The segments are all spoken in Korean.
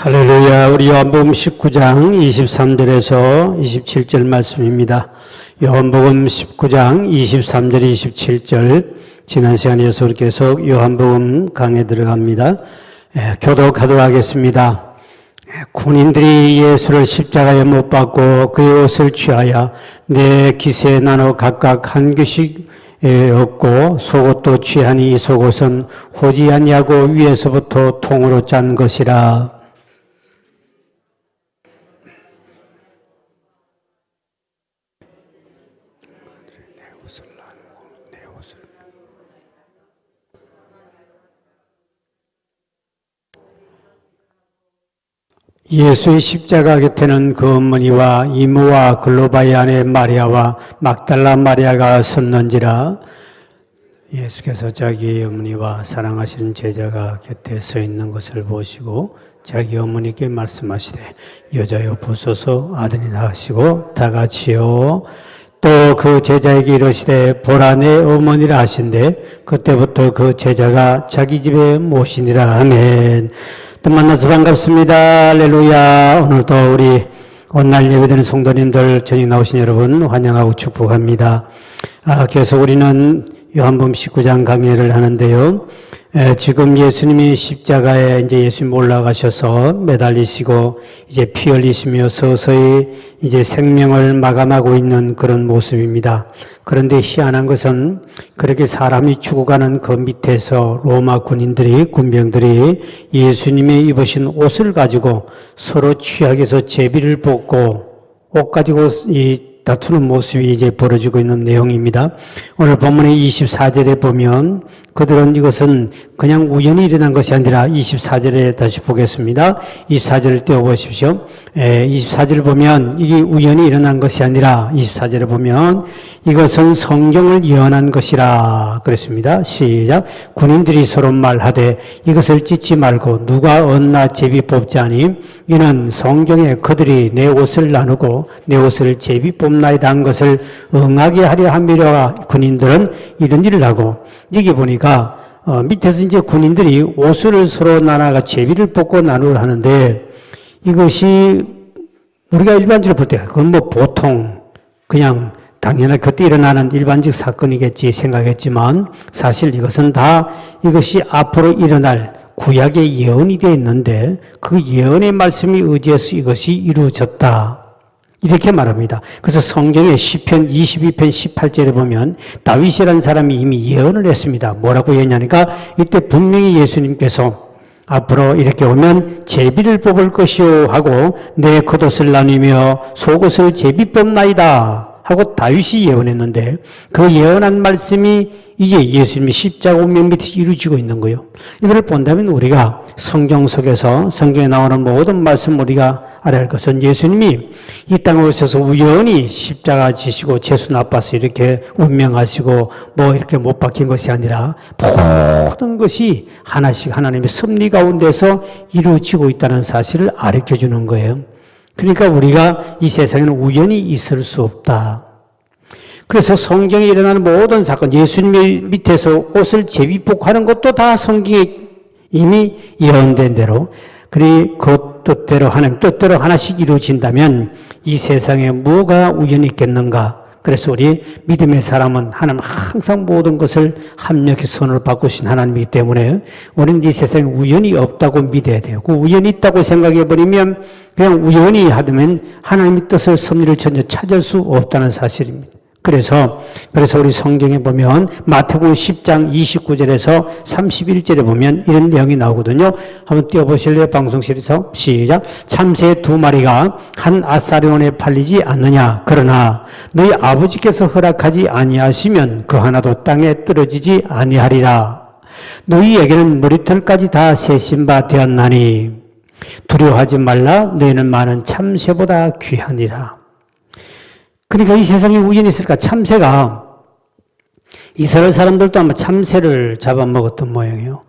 할렐루야. 우리 요한복음 19장 23절에서 27절 말씀입니다. 요한복음 19장 23절 27절 지난 시간에서 계속 요한복음 강에 들어갑니다. 교독하도록 하겠습니다. 군인들이 예수를 십자가에 못 박고 그의 옷을 취하여 네 기세에 나눠 각각 한 규씩 얻고 속옷도 취하니 이 속옷은 호지 아니하고 위에서부터 통으로 짠 것이라. 예수의 십자가 곁에는 그 어머니와 이모와 글로바의 아내 마리아와 막달라 마리아가 섰는지라. 예수께서 자기 어머니와 사랑하시는 제자가 곁에 서 있는 것을 보시고 자기 어머니께 말씀하시되 여자여 보소서 아들이나 하시고 다 같이요. 또 그 제자에게 이르시되 보라 내 어머니라 하신대 그때부터 그 제자가 자기 집에 모시니라. 아멘. 또 만나서 반갑습니다. 할렐루야. 오늘도 우리 온날 예배드리는 성도님들 저녁 나오신 여러분 환영하고 축복합니다. 계속 우리는 요한복음 19장 강의를 하는데요. 지금 예수님이 십자가에 이제 예수님 올라가셔서 매달리시고 이제 피 흘리시며 서서히 이제 생명을 마감하고 있는 그런 모습입니다. 그런데 희한한 것은 그렇게 사람이 죽어가는 그 밑에서 로마 군인들이, 군병들이 예수님이 입으신 옷을 가지고 서로 취하게서 제비를 뽑고 옷 가지고 다투는 모습이 이제 벌어지고 있는 내용입니다. 오늘 본문의 24절에 보면 그들은 이것은 그냥 우연히 일어난 것이 아니라 24절에 다시 보겠습니다. 24절을 띄워보십시오. 24절을 보면 이게 우연히 일어난 것이 아니라 24절에 보면 이것은 성경을 예언한 것이라 그랬습니다. 시작. 군인들이 서로 말하되 이것을 찢지 말고 누가 얻나 제비 뽑지 아니 이는 성경에 그들이 내 옷을 나누고 내 옷을 제비 뽑나이다 한 것을 응하게 하려 함이라. 군인들은 이런 일을 하고 여기 보니까 밑에서 이제 군인들이 옷을 서로 나눠가 제비를 뽑고 나누려 하는데 이것이 우리가 일반적으로 볼 때 그건 뭐 보통 그냥 당연히 그때 일어나는 일반적 사건이겠지 생각했지만 사실 이것은 다 이것이 앞으로 일어날 구약의 예언이 되어 있는데 그 예언의 말씀이 의지해서 이것이 이루어졌다. 이렇게 말합니다. 그래서 성경의 시편 22편 18절에 보면 다윗이라는 사람이 이미 예언을 했습니다. 뭐라고 예언하니까 이때 분명히 예수님께서 앞으로 이렇게 오면 제비를 뽑을 것이요 하고 내 겉옷을 나누며 속옷을 제비 뽑나이다 하고 다윗이 예언했는데 그 예언한 말씀이 이제 예수님이 십자가 운명 밑에서 이루어지고 있는 거예요. 이걸 본다면 우리가 성경 속에서 성경에 나오는 모든 말씀 우리가 알아야 할 것은 예수님이 이 땅에 오셔서 우연히 십자가 지시고 재수 나빠서 이렇게 운명하시고 뭐 이렇게 못 박힌 것이 아니라 모든 것이 하나씩 하나님의 섭리 가운데서 이루어지고 있다는 사실을 가르쳐 주는 거예요. 그러니까 우리가 이 세상에는 우연히 있을 수 없다. 그래서 성경에 일어나는 모든 사건, 예수님의 밑에서 옷을 제비뽑하는 것도 다 성경에 이미 예언된 대로, 그리 그 뜻대로 하나님 뜻대로 하나씩 이루어진다면 이 세상에 뭐가 우연이 있겠는가? 그래서 우리 믿음의 사람은 하나님 항상 모든 것을 합력의 손으로 바꾸신 하나님이기 때문에 우리는 이 세상에 우연이 없다고 믿어야 돼요. 그 우연이 있다고 생각해버리면 그냥 우연히 하면 하나님의 뜻을 섭리를 전혀 찾을 수 없다는 사실입니다. 그래서 우리 성경에 보면 마태복음 10장 29절에서 31절에 보면 이런 내용이 나오거든요. 한번 띄워보실래요? 방송실에서 시작. 참새 2마리가 한 아사리온에 팔리지 않느냐. 그러나 너희 아버지께서 허락하지 아니하시면 그 하나도 땅에 떨어지지 아니하리라. 너희에게는 머리털까지 다 세신 바 되었나니 두려워하지 말라. 너희는 많은 참새보다 귀하니라. 그러니까 이 세상에 우연이 있을까? 참새가 이스라엘 사람들도 아마 참새를 잡아먹었던 모양이에요.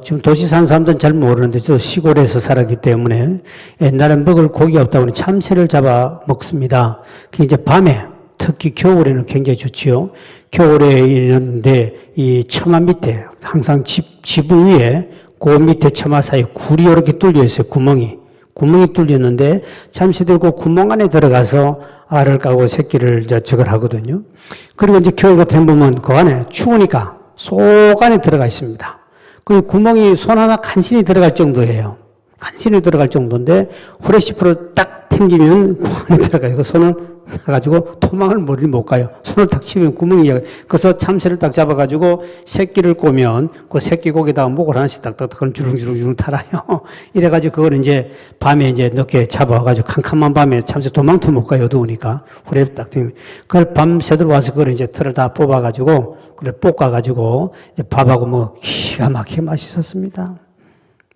지금 도시 사는 사람들은 잘 모르는데 저 시골에서 살았기 때문에 옛날에 먹을 고기가 없다 보니 참새를 잡아먹습니다. 그게 이제 밤에 특히 겨울에는 굉장히 좋지요. 겨울에 있는데 이 처마 밑에 항상 지붕 위에 그 밑에 처마 사이에 굴이 이렇게 뚫려 있어요. 구멍이 뚫렸는데 참새들이 그 구멍 안에 들어가서 알을 까고 새끼를 저걸 하거든요. 그리고 이제 겨울 같은 보면 그 안에 추우니까 속 안에 들어가 있습니다. 그 구멍이 손 하나 간신히 들어갈 정도예요. 간신히 들어갈 정도인데 후레시프를 딱 튕기면 구멍에 들어가요. 그 손을 가지고 도망을 멀리 못 가요. 손을 딱 치면 구멍이 그래서 참새를 딱 잡아가지고 새끼를 꼬면 그 새끼 고기다가 목을 하나씩 딱딱딱 주릉주릉 달아요. 이래가지고 그걸 이제 밤에 이제 늦게 잡아가지고 캄캄한 밤에 참새 도망도 못 가요. 어두우니까 후레 딱 튕기면 그걸 밤새도록 와서 그걸 이제 털을 다 뽑아가지고 그래 볶아가지고 이제 밥하고 뭐 기가 막히게 맛있었습니다.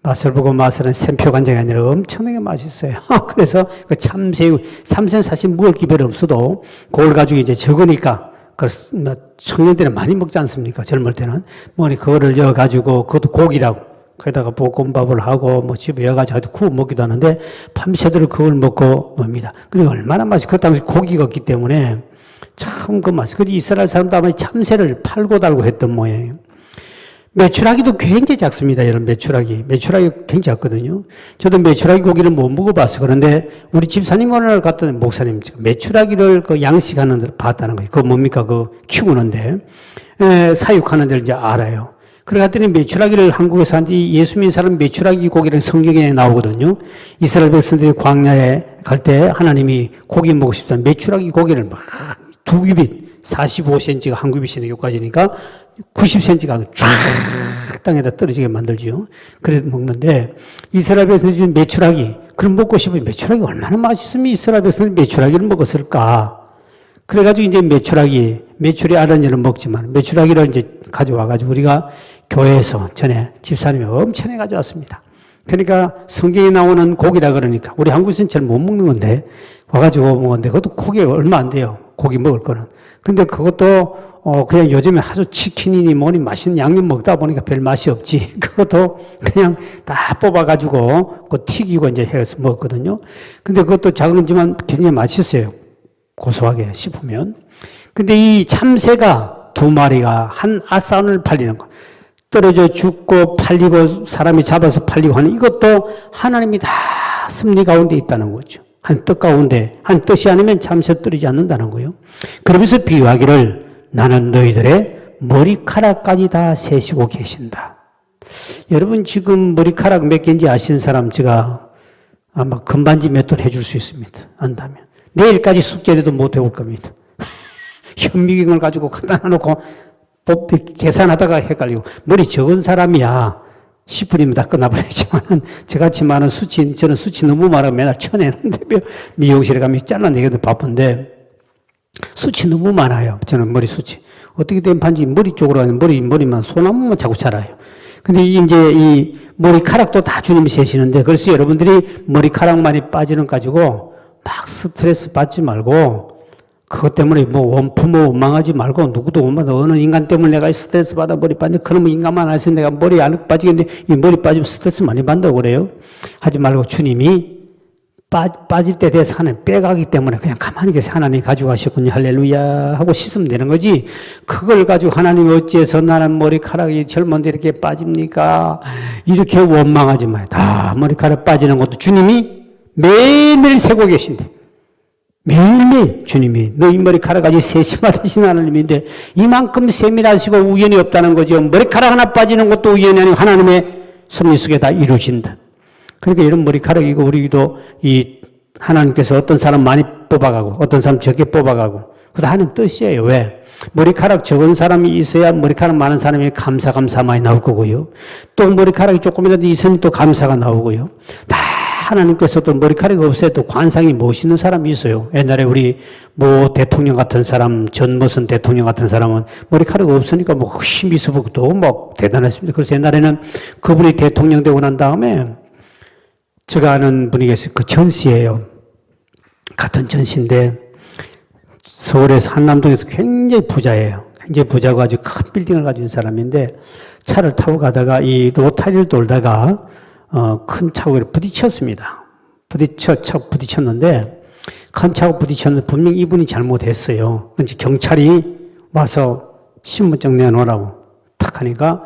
맛을 보고 맛은 샘표 간장이 아니라 엄청나게 맛있어요. 그래서 그 참새우, 참새는 사실 먹을 게 별로 없어도 그걸 가지고 이제 적으니까 그걸 청년 때는 많이 먹지 않습니까? 젊을 때는. 뭐니 그거를 넣어가지고 그것도 고기라고 거기다가 볶음밥을 하고 뭐 집에 여가지고 구워 먹기도 하는데 밤새도록 그걸 먹고 놉니다. 그리고 얼마나 맛이 그 당시 고기가 없기 때문에 참 그 맛이. 그래서 이스라엘 사람도 아마 참새를 팔고 달고 했던 모양이에요. 메추라기도 굉장히 작습니다, 여러분. 메추라기 굉장히 작거든요. 저도 메추라기 고기를 못 먹어봤어요. 그런데 우리 집사님 오늘 갔더니 목사님 메추라기를 그 양식하는 데를 봤다는 거예요. 그거 뭡니까? 그 키우는데 사육하는 데를 이제 알아요. 그래 갔더니 메추라기를 한국에서 한 예수 믿는 사람 메추라기 고기를 성경에 나오거든요. 이스라엘 백성들이 광야에 갈 때 하나님이 고기 먹고 싶다는 메추라기 고기를 막 두 규빗 45cm가 한 규빗이네 여기까지니까 90cm가 쫙 땅에다 떨어지게 만들죠. 그래서 먹는데 이스라엘 백성들이 메추라기 그럼 먹고 싶으면 메추라기 얼마나 맛있으면 이스라엘 백성들이 메추라기를 먹었을까. 그래가지고 이제 메추리 알은지는 먹지만 메추라기를 이제 가져와가지고 우리가 교회에서 전에 집사님이 엄청 가져왔습니다. 그러니까 성경에 나오는 고기라 그러니까 우리 한국에서는 잘 못 먹는 건데 와가지고 먹었는데 그것도 고기가 얼마 안 돼요. 고기 먹을 거는. 근데 그것도 그냥 요즘에 아주 치킨이니 뭐니 맛있는 양념 먹다 보니까 별 맛이 없지. 그것도 그냥 다 뽑아가지고 그 튀기고 이제 해서 먹었거든요. 근데 그것도 작은지만 굉장히 맛있어요. 고소하게 씹으면. 근데 이 참새가 두 마리가 한 아산을 팔리는 거. 떨어져 죽고 팔리고 사람이 잡아서 팔리고 하는 이것도 하나님이 다 섭리 가운데 있다는 거죠. 한 뜻 가운데 한 뜻이 아니면 참새 떨어지지 않는다는 거예요. 그러면서 비유하기를 나는 너희들의 머리카락까지 다 세시고 계신다. 여러분 지금 머리카락 몇 개인지 아시는 사람 제가 아마 금반지 몇 돈 해줄 수 있습니다. 안다면. 내일까지 숙제라도 못 해올 겁니다. 현미경을 가지고 갖다 놔놓고 계산하다가 헷갈리고 머리 적은 사람이야. 10분이면 다 끝나버리지만 저같이 많은 저는 수치 너무 많아서 맨날 쳐내는데 미용실에 가면 잘라내기도 바쁜데 수치 너무 많아요. 저는 머리 수치. 어떻게 된 판지 머리 쪽으로 하면 머리만 소나무만 자꾸 자라요. 근데 이제 이 머리카락도 다 주님이 세시는데 그래서 여러분들이 머리카락만이 빠지는 가지고 막 스트레스 받지 말고 그것 때문에 부모 원망하지 말고 누구도 원망 어느 인간 때문에 내가 스트레스 받아 머리 빠지는데 그러면 인간만 해서 내가 머리 안 빠지겠는데 이 머리 빠지면 스트레스 많이 받는다고 그래요. 하지 말고 주님이 빠질 때 대해서 하나님 빼가기 때문에 그냥 가만히 계세요. 하나님 가지고 가셨군요. 할렐루야 하고 씻으면 되는 거지. 그걸 가지고 하나님 어찌해서 나는 머리카락이 젊은데 이렇게 빠집니까? 이렇게 원망하지 마요. 다 머리카락 빠지는 것도 주님이 매일매일 세고 계신데 매일매일 주님이 너희 머리카락까지 세심하신 하나님인데 이만큼 세밀하시고 우연이 없다는 거죠. 머리카락 하나 빠지는 것도 우연이 아니고 하나님의 섭리 속에 다 이루어진다. 그러니까 이런 머리카락이고 우리도 이 하나님께서 어떤 사람 많이 뽑아가고 어떤 사람 적게 뽑아가고 그것도 하는 뜻이에요. 왜? 머리카락 적은 사람이 있어야 머리카락 많은 사람이 감사 많이 나올 거고요. 또 머리카락이 조금이라도 있으면 또 감사가 나오고요. 다 하나님께서 또 머리카락이 없어야 또 관상이 멋있는 사람이 있어요. 옛날에 우리 대통령 같은 사람, 전무선 대통령 같은 사람은 머리카락이 없으니까 힘이 있어보고 또 대단했습니다. 그래서 옛날에는 그분이 대통령 되고 난 다음에 제가 아는 분이 계세요. 그 전시예요. 같은 전시인데 서울에서 한남동에서 굉장히 부자예요. 굉장히 부자고 아주 큰 빌딩을 가진 사람인데 차를 타고 가다가 이 로타리를 돌다가 큰 차하고 부딪혔습니다. 부딪혔는데 큰 차하고 부딪혔는데 분명히 이분이 잘못했어요. 근데 경찰이 와서 신분증 내놓으라고 탁 하니까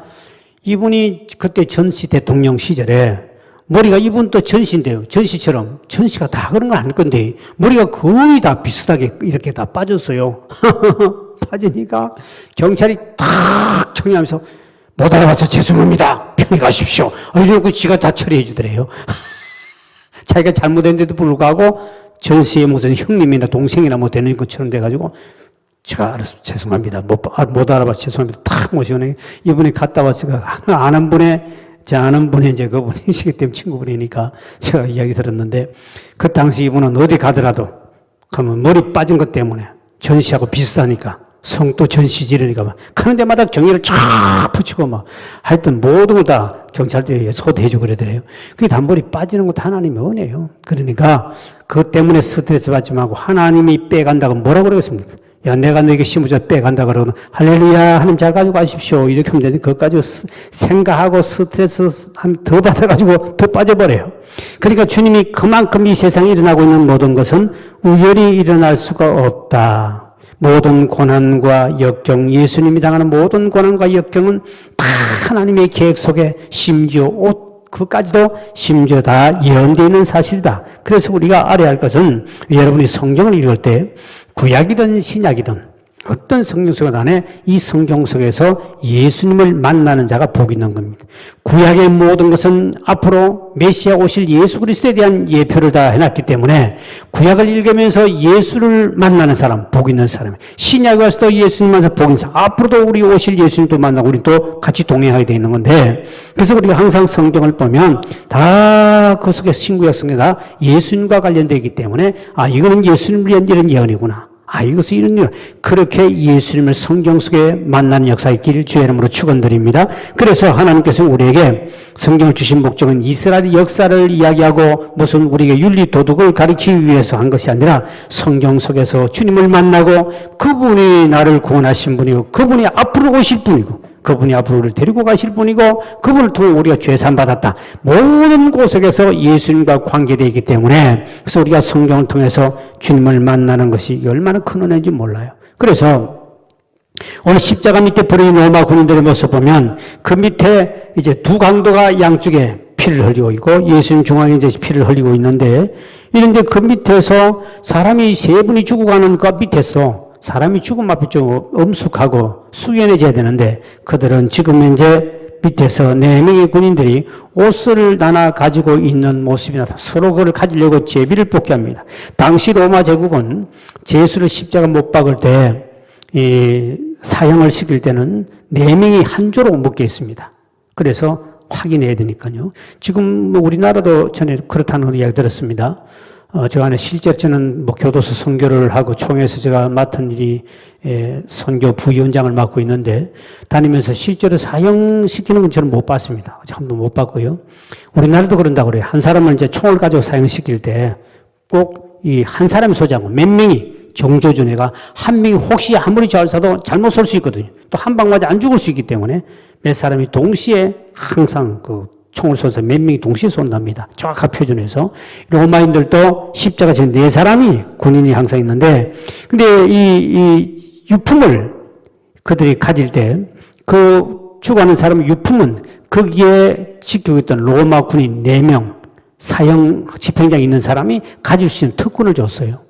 이분이 그때 전시 대통령 시절에 머리가 이분도 전시인데요. 전시처럼. 전시가 다 그런 건 아닐 건데 머리가 거의 다 비슷하게 이렇게 다 빠졌어요. 빠지니까 경찰이 탁 청리하면서 못 알아봐서 죄송합니다. 편히 가십시오. 이러고 지가 다 처리해 주더래요. 자기가 잘못했는데도 불구하고 전시에 무슨 형님이나 동생이나 뭐 되는 것처럼 돼가지고 제가 알아서 죄송합니다. 못 알아봐서 죄송합니다. 탁 모시고 이분이 갔다 왔으니까 아는 분의 이제 그분이시기 때문에 친구분이니까 제가 이야기 들었는데 그 당시 이분은 어디 가더라도 그러면 머리 빠진 것 때문에 전시하고 비슷하니까 성도 전시지르니까 막 가는 데마다 경위를 쫙 붙이고 막 하여튼 모든 걸 다 경찰들이 소대해주고 그러더래요. 그게 단벌이 빠지는 것도 하나님의 은혜예요. 그러니까 그것 때문에 스트레스 받지 말고 하나님이 빼간다고 뭐라고 그러겠습니까? 야, 내가 너에게 심어줘 빼간다 그러면 할렐루야 하나님 잘 가지고 가십시오 이렇게 하면 되는데 그것 가지고 생각하고 스트레스 더 받아가지고 더 빠져버려요. 그러니까 주님이 그만큼 이 세상에 일어나고 있는 모든 것은 우연히 일어날 수가 없다. 모든 고난과 역경, 예수님이 당하는 모든 고난과 역경은 다 하나님의 계획 속에 심지어 그까지도 심지어 다 예언되어 있는 사실이다. 그래서 우리가 알아야 할 것은 여러분이 성경을 읽을 때 구약이든 신약이든 어떤 성경 속에 안에 이 성경 속에서 예수님을 만나는 자가 복이 있는 겁니다. 구약의 모든 것은 앞으로 메시아 오실 예수 그리스도에 대한 예표를 다 해놨기 때문에 구약을 읽으면서 예수를 만나는 사람, 복 있는 사람이에요. 신약에 와서도 예수님 만나서 복 있는 사람, 앞으로도 우리 오실 예수님도 만나고 우리 또 같이 동행하게 되어 있는 건데 그래서 우리가 항상 성경을 보면 다 그 속에 신구약 성경이 다 예수님과 관련되어 있기 때문에 이거는 예수님을 위한 이런 예언이구나. 이것은 이런 일. 그렇게 예수님을 성경 속에 만나는 역사가 있기를 주의 이름으로 축원드립니다. 그래서 하나님께서 우리에게 성경을 주신 목적은 이스라엘의 역사를 이야기하고 무슨 우리에게 윤리 도덕을 가르치기 위해서 한 것이 아니라 성경 속에서 주님을 만나고 그분이 나를 구원하신 분이고 그분이 앞으로 오실 분이고 그분이 앞으로 우리를 데리고 가실 분이고 그분을 통해 우리가 죄산받았다. 모든 곳에서 예수님과 관계되어 있기 때문에 그래서 우리가 성경을 통해서 주님을 만나는 것이 얼마나 큰 은혜인지 몰라요. 그래서 오늘 십자가 밑에 부르는 로마 군인들의 모습 보면 그 밑에 이제 두 강도가 양쪽에 피를 흘리고 있고 예수님 중앙에 이제 피를 흘리고 있는데 이런데 그 밑에서 사람이 세 분이 죽어가는 그 밑에서 사람이 죽음 앞에 좀 엄숙하고 숙연해져야 되는데 그들은 지금 현재 밑에서 4명의 군인들이 옷을 나눠 가지고 있는 모습이 나타나 서로 그걸 가지려고 제비를 뽑게 합니다. 당시 로마 제국은 예수를 십자가 못 박을 때 사형을 시킬 때는 4명이 한 조로 묶여 있습니다. 그래서 확인해야 되니까요. 지금 우리나라도 전에 그렇다는 이야기 들었습니다. 제가 실제 저는 교도소 선교를 하고 총회에서 제가 맡은 일이 선교 부위원장을 맡고 있는데 다니면서 실제로 사형시키는 건 저는 못 봤습니다. 한 번 못 봤고요. 우리나라도 그런다고 그래요. 한 사람을 이제 총을 가지고 사형시킬 때 꼭 이 한 사람이 소지하고 몇 명이 정조준애가 한 명이 혹시 아무리 잘 쏴도 잘못 쏠 수 있거든요. 또 한 방 맞아 안 죽을 수 있기 때문에 몇 사람이 동시에 항상 총을 쏘서 몇 명이 동시에 쏜답니다. 정확하게 표준해서. 로마인들도 십자가 지금 4사람이 군인이 항상 있는데, 근데 이 유품을 그들이 가질 때, 죽어가는 사람의 유품은 거기에 지키고 있던 로마 군인 4명, 사형 집행장에 있는 사람이 가질 수 있는 특권을 줬어요.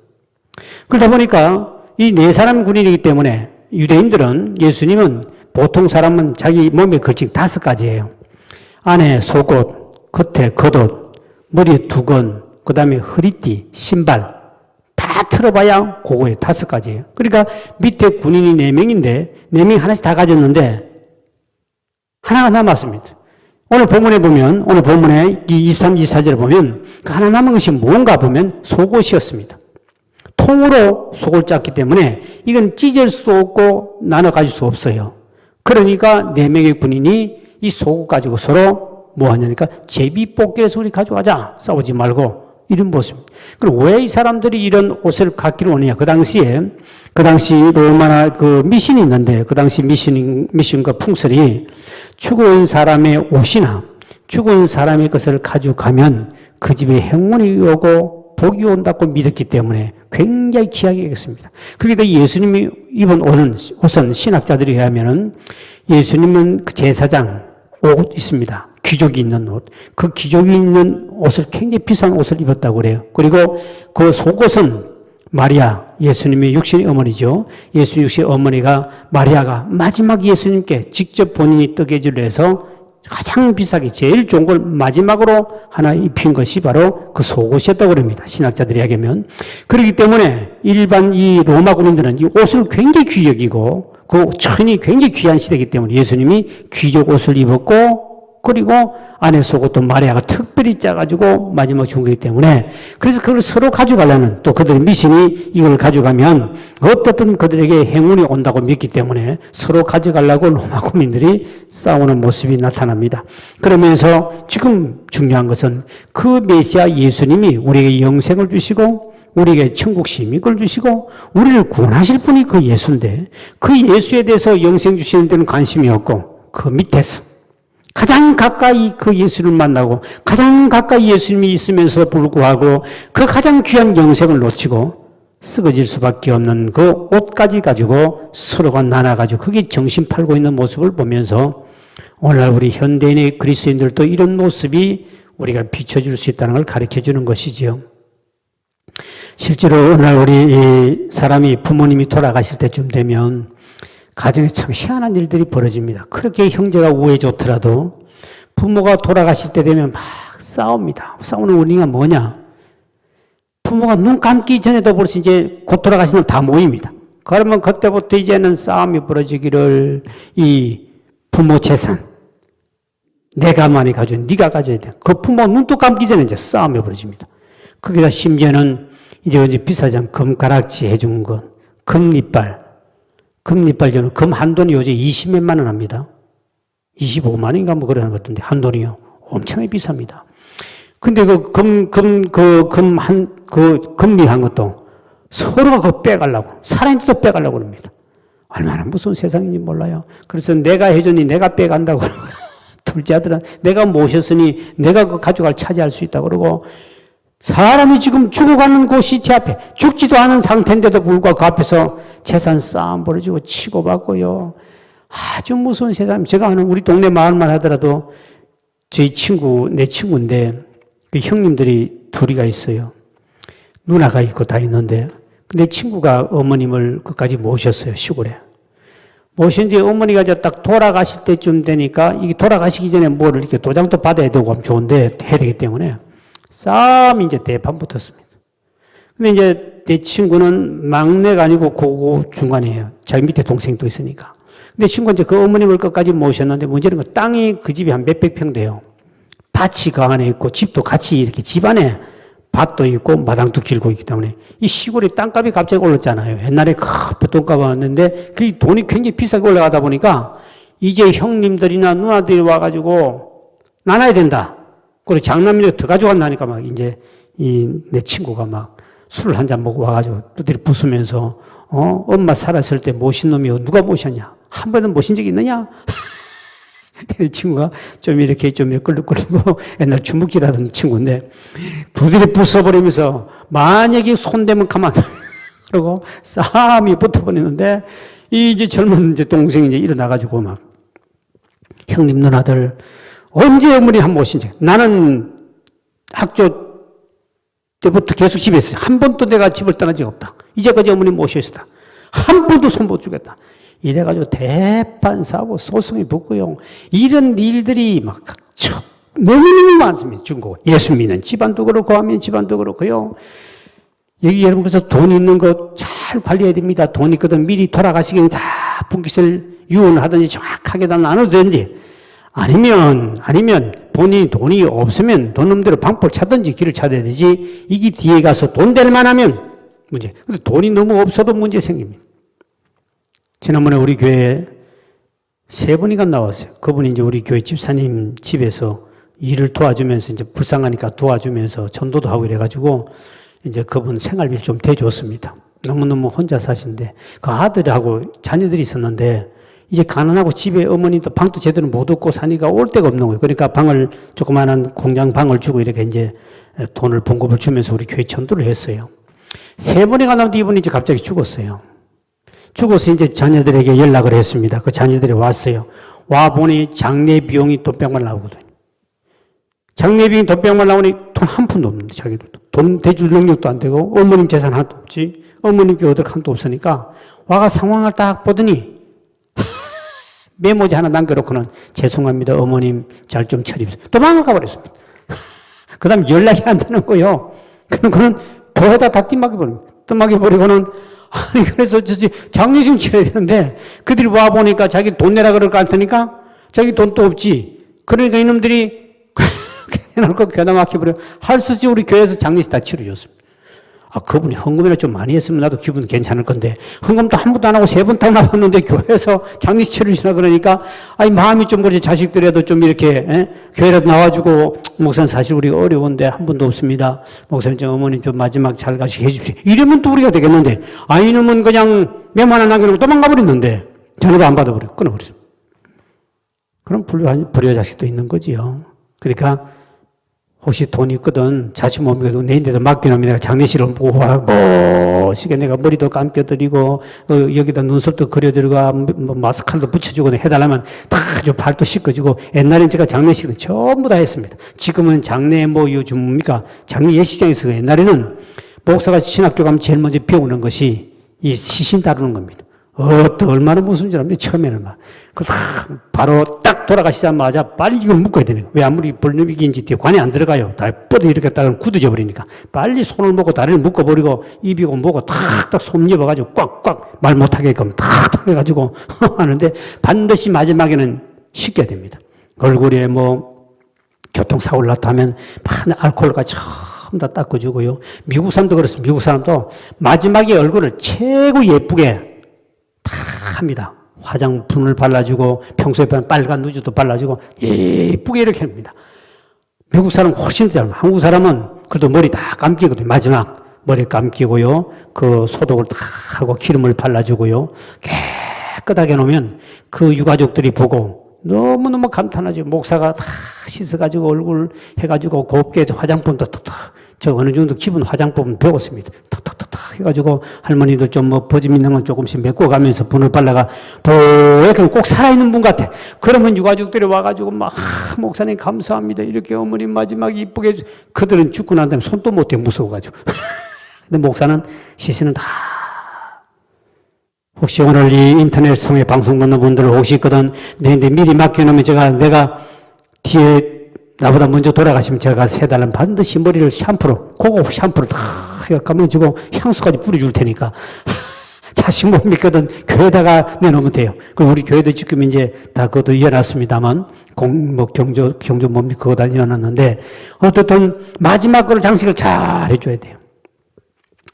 그러다 보니까 이 4사람 군인이기 때문에 유대인들은 예수님은 보통 사람은 자기 몸에 걸친 5가지예요. 안에 속옷, 겉에 겉옷, 머리에 두건, 그 다음에 허리띠, 신발 다 틀어봐야 그거에 5가지예요. 그러니까 밑에 군인이 4명인데 4명이 하나씩 다 가졌는데 하나가 남았습니다. 오늘 본문에 보면 오늘 본문에 23, 24절에 보면 그 하나 남은 것이 뭔가 보면 속옷이었습니다. 통으로 속을 짰기 때문에 이건 찢을 수 없고 나눠 가질 수 없어요. 그러니까 4명의 군인이 이 속옷 가지고 서로 뭐 하냐니까 제비 뽑기에서 우리 가져가자. 싸우지 말고 이런 모습. 그럼 왜 이 사람들이 이런 옷을 갖기를 원하냐? 그 당시 로마나 미신이 있는데 그 당시 미신과 풍설이 죽은 사람의 옷이나 죽은 사람의 것을 가져가면 그 집에 행운이 오고 복이 온다고 믿었기 때문에 굉장히 귀하게 여겼습니다. 그게 예수님이 입은 옷은 신학자들이 하면은 예수님은 그 제사장 옷 있습니다. 귀족이 입는 옷. 그 귀족이 입는 옷을 굉장히 비싼 옷을 입었다고 그래요. 그리고 그 속옷은 마리아, 예수님의 육신의 어머니죠. 예수 육신의 어머니가 마리아가 마지막 예수님께 직접 본인이 뜨개질을 해서 가장 비싸게 제일 좋은 걸 마지막으로 하나 입힌 것이 바로 그 속옷이었다고 그럽니다. 신학자들이 이야기하면. 그렇기 때문에 일반 이 로마 군인들은 이 옷을 굉장히 귀여기고 그 천이 굉장히 귀한 시대이기 때문에 예수님이 귀족 옷을 입었고 그리고 안에 속옷도 마리아가 특별히 짜가지고 마지막 준 거기 때문에 그래서 그걸 서로 가져가려는 또 그들의 미신이 이걸 가져가면 어떻든 그들에게 행운이 온다고 믿기 때문에 서로 가져가려고 로마 군민들이 싸우는 모습이 나타납니다. 그러면서 지금 중요한 것은 그 메시아 예수님이 우리에게 영생을 주시고 우리에게 천국 시민권을 주시고 우리를 구원하실 분이 그 예수인데 그 예수에 대해서 영생 주시는 데는 관심이 없고 그 밑에서 가장 가까이 그 예수를 만나고 가장 가까이 예수님이 있으면서 불구하고 그 가장 귀한 영생을 놓치고 쓰러질 수밖에 없는 그 옷까지 가지고 서로가 나눠가지고 그게 정신 팔고 있는 모습을 보면서 오늘날 우리 현대인의 그리스도인들도 이런 모습이 우리가 비춰줄 수 있다는 걸 가르쳐 주는 것이지요. 실제로 오늘 우리 사람이 부모님이 돌아가실 때쯤 되면 가정에 참 희한한 일들이 벌어집니다. 그렇게 형제가 우애 좋더라도 부모가 돌아가실 때 되면 막 싸웁니다. 싸우는 원인이 뭐냐? 부모가 눈 감기 전에도 벌써 이제 곧 돌아가시면 다 모입니다. 그러면 그때부터 이제는 싸움이 벌어지기를 이 부모 재산 내가 많이 가져야 돼. 네가 가져야 돼. 그 부모 눈도 감기 전에 이제 싸움이 벌어집니다. 거기다 심지어는 이제 비싸지 않은 금가락지 해준 것, 금이빨 저는 금 한 돈이 요새 20몇만 원 합니다. 25만 원인가 뭐 그러는 것 같은데, 한 돈이요. 엄청나게 비쌉니다. 근데 금리한 것도 서로가 그거 빼가려고, 살아있는데도 빼가려고 합니다. 얼마나 무서운 세상인지 몰라요. 그래서 내가 해주니 내가 빼간다고 그러고, 둘째 아들은 내가 모셨으니 내가 그 가져갈 차지할 수 있다고 그러고, 사람이 지금 죽어가는 곳이 제 앞에 죽지도 않은 상태인데도 불구하고 그 앞에서 재산 싸움 벌어지고 치고받고요. 아주 무서운 세상. 제가 아는 우리 동네 마을만 하더라도 저희 내 친구인데 그 형님들이 둘이가 있어요. 누나가 있고 다 있는데 근데 친구가 어머님을 끝까지 모셨어요. 시골에. 모신 뒤에 어머니가 이제 딱 돌아가실 때쯤 되니까 이게 돌아가시기 전에 뭐를 이렇게 도장도 받아야 되고 하면 좋은데 해야 되기 때문에 싸움이 이제 대판 붙었습니다. 근데 이제 내 친구는 막내가 아니고 고고 중간이에요. 자기 밑에 동생도 있으니까. 근데 친구가 이제 그 어머님을 끝까지 모셨는데 문제는 그 땅이 그 집이 한 몇백 평 돼요. 밭이 그 안에 있고 집도 같이 이렇게 집 안에 밭도 있고 마당도 길고 있기 때문에 이 시골에 땅값이 갑자기 올랐잖아요. 옛날에 큰 돈값 왔는데 그 돈이 굉장히 비싸게 올라가다 보니까 이제 형님들이나 누나들이 와가지고 나눠야 된다. 그리고 장남이를 더 가져간다니까 막 이제 내 친구가 막 술을 한 잔 먹고 와가지고 두드리 부수면서 엄마 살았을 때 모신 놈이 누가 모셨냐? 한 번은 모신 적이 있느냐? 내 친구가 좀 이렇게 끌룩거리고 옛날 주먹질하던 친구인데 두드리 부숴버리면서 만약에 손대면 가만 그러고 싸움이 붙어버리는데 이제 젊은 이제 동생이 이제 일어나가지고 막 형님 누나들 언제 어머니 한 번 모신 적? 나는 학교 때부터 계속 집에 있어요. 한 번도 내가 집을 떠난 적이 없다. 이제까지 어머니 모셔있었다. 한 번도 손 못 주겠다. 이래가지고 대판 싸고 소송이 붙고요. 이런 일들이 막 너무 많습니다. 중국. 예수 믿는 집안도 그렇고 하면 집안도 그렇고요. 여기 여러분 그래서 돈 있는 거 잘 관리해야 됩니다. 돈 있거든 미리 돌아가시기 전에 다 분깃을 유언하든지 정확하게 다 나눠두든지 아니면 본인이 돈이 없으면 돈놈대로 방법을 찾든지 길을 찾아야 되지 이게 뒤에 가서 돈 될 만하면 문제. 근데 돈이 너무 없어도 문제 생깁니다. 지난번에 우리 교회에 3분이가 나왔어요. 그분이 이제 우리 교회 집사님 집에서 일을 도와주면서 이제 불쌍하니까 도와주면서 전도도 하고 이래가지고 이제 그분 생활비를 좀 대줬습니다. 너무너무 혼자 사신데 그 아들하고 자녀들이 있었는데 이제 가난하고 집에 어머님도 방도 제대로 못 얻고 사니까 올 데가 없는 거예요. 그러니까 방을 조그마한 공장 방을 주고 이렇게 이제 돈을 봉급을 주면서 우리 교회 전도를 했어요. 3번이 가는데 이분이 이제 갑자기 죽었어요. 죽어서 이제 자녀들에게 연락을 했습니다. 그 자녀들이 왔어요. 와보니 장례 비용이 돈 100만 나오거든요. 장례 비용이 돈 100만 나오니 돈 한 푼도 없는데 자기도 돈 대줄 능력도 안 되고 어머님 재산 하나도 없지. 어머님께 얻을 칸도 없으니까 와가 상황을 딱 보더니 메모지 하나 남겨놓고는 죄송합니다. 어머님 잘 좀 처리해주세요. 도망가 버렸습니다. 그 다음 연락이 안 되는 거예요. 그는 교회에다 다 띠막여버립니다. 띠막여버리고는 아니 그래서 장례식 치러야 되는데 그들이 와보니까 자기 돈 내라 그럴 거 같으니까 자기 돈도 없지. 그러니까 이놈들이 해놓고 교회다 막혀버려. 할 수 없이 우리 교회에서 장례식 다 치러줬습니다. 아, 그분이 헌금이나 좀 많이 했으면 나도 기분 괜찮을 건데, 헌금도 한 번도 안 하고 3번 딱 나왔는데, 교회에서 장례식 치르시나 그러니까, 아니, 마음이 좀 그렇지, 자식들이라도 좀 이렇게, 교회라도 나와주고, 목사님 사실 우리가 어려운데 한 번도 없습니다. 목사님, 저 어머니 좀 마지막 잘 가시게 해주십시오. 이러면 또 우리가 되겠는데, 아, 이놈은 그냥 메모 하나 남겨놓고 도망가 버렸는데, 전화도 안 받아버리고, 끊어버렸어. 그럼 불효 자식도 있는 거지요. 그러니까, 혹시 돈이 있거든 자식 몸에도 내인데도 맡겨놓으면 내가 장례식을 보고 멋있게 내가 머리도 감겨드리고 여기다 눈썹도 그려드리고 마스카라도 붙여주고 해달라면 다 아주 발도 씻겨주고 옛날엔 제가 장례식은 전부 다 했습니다. 지금은 장례 뭐 요즘 뭡니까 장례 예식장에서 옛날에는 목사가 신학교 가면 제일 먼저 배우는 것이 이 시신 다루는 겁니다. 얼마나 무슨 줄 압니까? 처음에는 막. 바로 딱 돌아가시자마자 빨리 이걸 묶어야 되는 거예요. 왜 아무리 벌누비기인지 뒤에 관이 안 들어가요. 다 뻗어 이렇게 따르면 굳어져 버리니까. 빨리 손을 먹고 다리를 묶어버리고 입이고 뭐고 탁탁 솜입어가지고 꽉꽉 말 못하게끔 탁탁 해가지고 하는데 반드시 마지막에는 씻겨야 됩니다. 얼굴에 뭐 교통사고를 났다면 알코올과 처음 다 닦아주고요. 미국 사람도 그렇습니다. 미국 사람도 마지막에 얼굴을 최고 예쁘게 다 합니다. 화장품을 발라주고 평소에 빨간 누즈도 발라주고 예쁘게 이렇게 합니다. 미국 사람은 훨씬 더 한국 사람은 그래도 머리 다 감기거든요. 마지막 머리 감기고요. 그 소독을 다 하고 기름을 발라주고요. 깨끗하게 놓으면 그 유가족들이 보고 너무너무 감탄하죠. 목사가 다 씻어가지고 얼굴 해가지고 곱게 화장품도 탁탁 저 어느 정도 기본 화장법은 배웠습니다. 탁탁탁탁 해가지고 할머니도 좀 뭐 버짐 있는 건 조금씩 메꿔가면서 분을 발라가 보약간 꼭 살아있는 분 같아. 그러면 유가족들이 와가지고 막 목사님 감사합니다. 이렇게 어머니 마지막에 이쁘게 그들은 죽고 난 다음에 손도 못대 무서워가지고. 근데 목사는 시신은 다 혹시 오늘 이 인터넷 통해 방송 듣는 분들 혹시 있거든 근데 미리 맡겨놓으면 내가 뒤에 나보다 먼저 돌아가시면 제가 가서 해달라면 반드시 머리를 샴푸로, 고급 샴푸로 다 감아주고 향수까지 뿌려줄 테니까. 자식 못 믿거든 교회에다가 내놓으면 돼요. 그리고 우리 교회도 지금 이제 다 그것도 이어놨습니다만, 경조 못 믿고 다 이어놨는데, 어떻든 마지막 걸 장식을 잘 해줘야 돼요.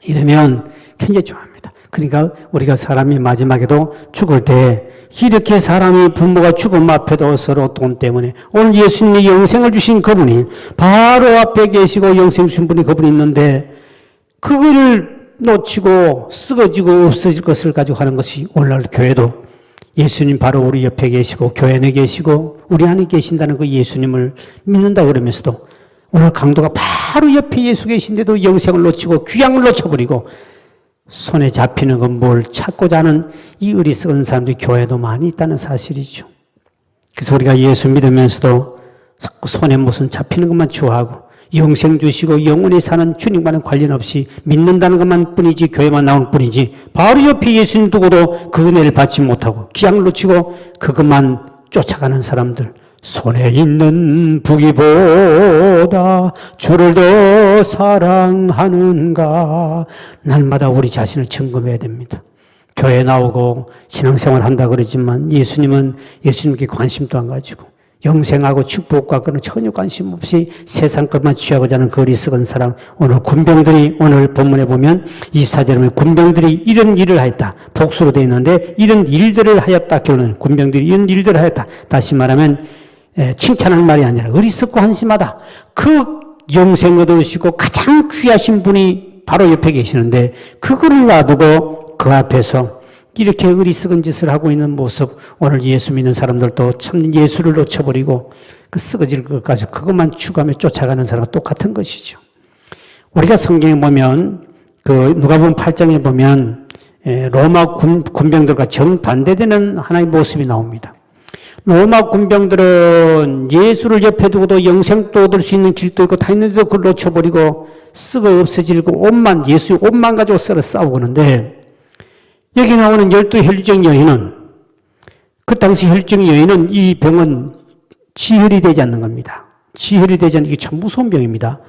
이러면 굉장히 좋아합니다. 그러니까 우리가 사람이 마지막에도 죽을 때 이렇게 사람이 부모가 죽음 앞에도 서로 돈 때문에 오늘 예수님이 영생을 주신 그분이 바로 앞에 계시고 영생 주신 분이 그분이 있는데 그거를 놓치고 쓰러지고 없어질 것을 가지고 하는 것이 오늘날 교회도 예수님 바로 우리 옆에 계시고 교회 안에 계시고 우리 안에 계신다는 그 예수님을 믿는다 그러면서도 오늘 강도가 바로 옆에 예수 계신데도 영생을 놓치고 귀향을 놓쳐버리고 손에 잡히는 건 뭘 찾고자 하는 이 어리석은 사람들이 교회도 많이 있다는 사실이죠. 그래서 우리가 예수 믿으면서도 자꾸 손에 무슨 잡히는 것만 좋아하고 영생 주시고 영원히 사는 주님과는 관련 없이 믿는다는 것만 뿐이지 교회만 나올 뿐이지 바로 옆에 예수님 두고도 그 은혜를 받지 못하고 기약을 놓치고 그것만 쫓아가는 사람들 손에 있는 부귀보다 주를 더 사랑하는가 날마다 우리 자신을 점검해야 됩니다. 교회 나오고 신앙생활 한다 그러지만 예수님께 관심도 안 가지고 영생하고 축복과 그는 전혀 관심 없이 세상 것만 취하고자 하는 그 어리석은 사람 오늘 군병들이 오늘 본문에 보면 24절에 보면 군병들이 이런 일을 하였다. 복수로 되어 있는데 이런 일들을 하였다. 결론은 군병들이 이런 일들을 하였다. 다시 말하면 칭찬하는 말이 아니라 어리석고 한심하다. 그 영생 얻으시고 가장 귀하신 분이 바로 옆에 계시는데 그거를 놔두고 그 앞에서 이렇게 어리석은 짓을 하고 있는 모습 오늘 예수 믿는 사람들도 참 예수를 놓쳐버리고 그 썩어질 것까지 그것만 추구하며 쫓아가는 사람과 똑같은 것이죠. 우리가 성경에 보면 그 누가복음 8장에 보면 로마 군병들과 정반대되는 하나의 모습이 나옵니다. 로마 군병들은 예수를 옆에 두고도 영생도 얻을 수 있는 길도 있고 다 있는데도 그걸 놓쳐버리고 썩어 없어지고 예수의 옷만 가지고 썰어 싸우고 하는데, 여기 나오는 12 혈류증 여인은, 그 당시 혈류증 여인은 이 병은 지혈이 되지 않는 겁니다. 지혈이 되지 않는, 이게 참 무서운 병입니다.